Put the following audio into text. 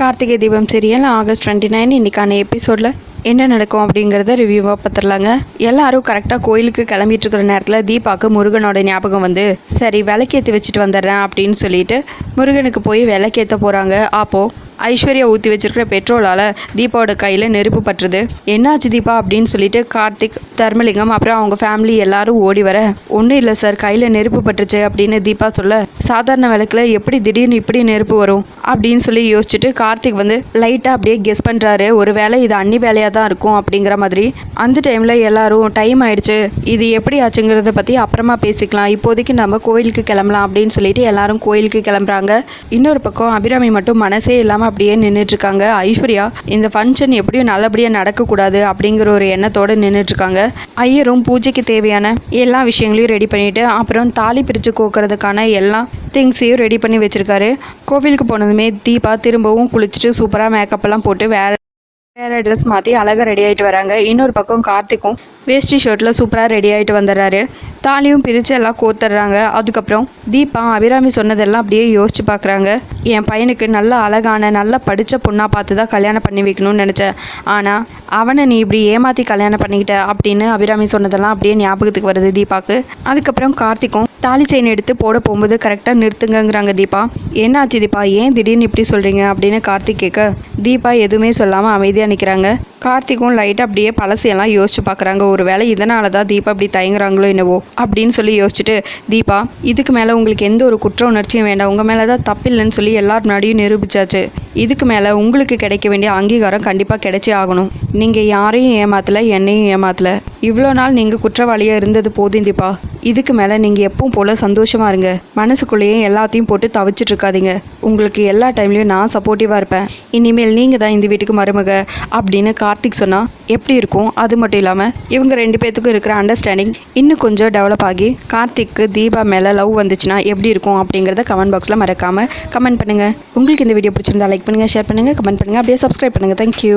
Karthigai Deepam serial August 29 இன்றைக்கான எபிசோடில் என்ன நடக்கும் அப்படிங்கிறத ரிவ்யூவாக பார்த்துடலாங்க. எல்லாரும் கரெக்டாக கோயிலுக்கு கிளம்பிட்டு இருக்கிற நேரத்தில் தீபாவுக்கு முருகனோட ஞாபகம் வந்து சரி விளக்கேற்றி வச்சுட்டு வந்துடுறேன் அப்படின்னு சொல்லிட்டு முருகனுக்கு போய் விளக்கேற்ற போகிறாங்க. அப்போது ஐஸ்வர்யா ஊற்றி வச்சிருக்கிற பெட்ரோலால் தீபாவோட கையில் நெருப்பு பட்டுருது. என்னாச்சு தீபா அப்படின்னு சொல்லிட்டு கார்த்திக், தர்மலிங்கம் அப்புறம் அவங்க ஃபேமிலி எல்லாரும் ஓடி வர, ஒன்றும் இல்லை சார் கையில் நெருப்பு பட்டுருச்சு அப்படின்னு தீபா சொல்ல, சாதாரண விளக்கில் எப்படி திடீர்னு இப்படி நெருப்பு வரும் அப்படின்னு சொல்லி யோசிச்சுட்டு கார்த்திக் வந்து லைட்டாக அப்படியே கெஸ் பண்ணுறாரு. ஒரு வேளை இது அன்னி வேலையாக தான் இருக்கும் அப்படிங்கிற மாதிரி. அந்த டைமில் எல்லாரும் டைம் ஆயிடுச்சு, இது எப்படி ஆச்சுங்கிறத பற்றி அப்புறமா பேசிக்கலாம், இப்போதைக்கு நம்ம கோயிலுக்கு கிளம்பலாம் அப்படின்னு சொல்லிட்டு எல்லாரும் கோயிலுக்கு கிளம்புறாங்க. இன்னொரு பக்கம் அபிராமி மட்டும் மனசே இல்லாமல் அப்படியே நின்றுட்டுருக்காங்க. ஐஸ்வர்யா இந்த ஃபங்க்ஷன் எப்படியும் நல்லபடியாக நடக்கக்கூடாது அப்படிங்கிற ஒரு எண்ணத்தோடு நின்றுட்டுருக்காங்க. ஐயரும் பூஜைக்கு தேவையான எல்லா விஷயங்களையும் ரெடி பண்ணிவிட்டு அப்புறம் தாலி பிரித்து கோக்கிறதுக்கான எல்லா திங்ஸையும் ரெடி பண்ணி வச்சுருக்காரு. கோவிலுக்கு போனதுமே தீபா திரும்பவும் குளிச்சுட்டு சூப்பராக மேக்கப்லாம் போட்டு வேறு ட்ரெஸ் மாற்றி அழகாக ரெடி ஆகிட்டு வராங்க. இன்னொரு பக்கம் கார்த்திக்கும் வேஷ்டி ஷர்ட்டில் சூப்பராக ரெடி ஆகிட்டு வந்துடுறாரு. தாலியும் பிரித்து எல்லாம் கோத்துடுறாங்க. அதுக்கப்புறம் தீபா அபிராமி சொன்னதெல்லாம் அப்படியே யோசிச்சு பார்க்குறாங்க. என் பையனுக்கு நல்ல அழகான நல்லா படித்த பொண்ணாக பார்த்து தான் கல்யாணம் பண்ணி வைக்கணும்னு நினச்சேன், ஆனால் அவனை நீ இப்படி ஏமாற்றி கல்யாணம் பண்ணிக்கிட்ட அப்படின்னு அபிராமி சொன்னதெல்லாம் அப்படியே ஞாபகத்துக்கு வருது தீபாவுக்கு. அதுக்கப்புறம் கார்த்திக்கும் தாலி செயின் எடுத்து போட போகும்போது கரெக்டாக நிறுத்துங்கிறாங்க தீபா. என்னாச்சு தீபா, ஏன் திடீர்னு இப்படி சொல்கிறீங்க அப்படின்னு கார்த்திக் கேட்க, தீபா எதுவுமே சொல்லாமல் அமைதியாக நிற்கிறாங்க. கார்த்திக்கும் லைட்டாக அப்படியே பழசையெல்லாம் யோசிச்சு பார்க்குறாங்க. ஒரு வேளை இதனால தான் தீபா இப்படி தயங்குறாங்களோ என்னவோ அப்படின்னு சொல்லி யோசிச்சுட்டு, தீபா இதுக்கு மேலே உங்களுக்கு எந்த ஒரு குற்ற உணர்ச்சியும் வேண்டாம், உங்கள் மேலே தான் தப்பில்லைன்னு சொல்லி எல்லார் முன்னாடியும் நிரூபிச்சாச்சு. இதுக்கு மேலே உங்களுக்கு கிடைக்க வேண்டிய அங்கீகாரம் கண்டிப்பாக கிடைச்சே ஆகணும். நீங்கள் யாரையும் ஏமாத்தலை, என்னையும் ஏமாத்தலை. இவ்வளோ நாள் நீங்கள் குற்றவாளியாக இருந்தது போதும் தீபா. இதுக்கு மேலே நீங்கள் எப்பவும் போல் சந்தோஷமாக இருங்க, மனசுக்குள்ளேயே எல்லாத்தையும் போட்டு தவிச்சிட்டு இருக்காதீங்க. உங்களுக்கு எல்லா டைம்லையும் நான் சப்போர்ட்டிவாக இருப்பேன். இனிமேல் நீங்கள் தான் இந்த வீட்டுக்கு மருமக அப்படின்னு கார்த்திக் சொன்னால் எப்படி இருக்கும்? அது மட்டும் இல்லாமல் இவங்க ரெண்டு பேர்த்துக்கும் இருக்கிற அண்டர்ஸ்டாண்டிங் இன்னும் கொஞ்சம் டெவலப் ஆகி கார்த்திக்கு தீபா மேலே லவ் வந்துச்சுன்னா எப்படி இருக்கும் அப்படிங்கிறத கமெண்ட் பாக்ஸில் மறக்காமல் கமெண்ட் பண்ணுங்கள். உங்களுக்கு இந்த வீடியோ பிடிச்சிருந்தா லைக் பண்ணுங்கள், ஷேர் பண்ணுங்கள், கமெண்ட் பண்ணுங்கள், அப்படியே சப்ஸ்கிரைப் பண்ணுங்கள். தேங்க்யூ.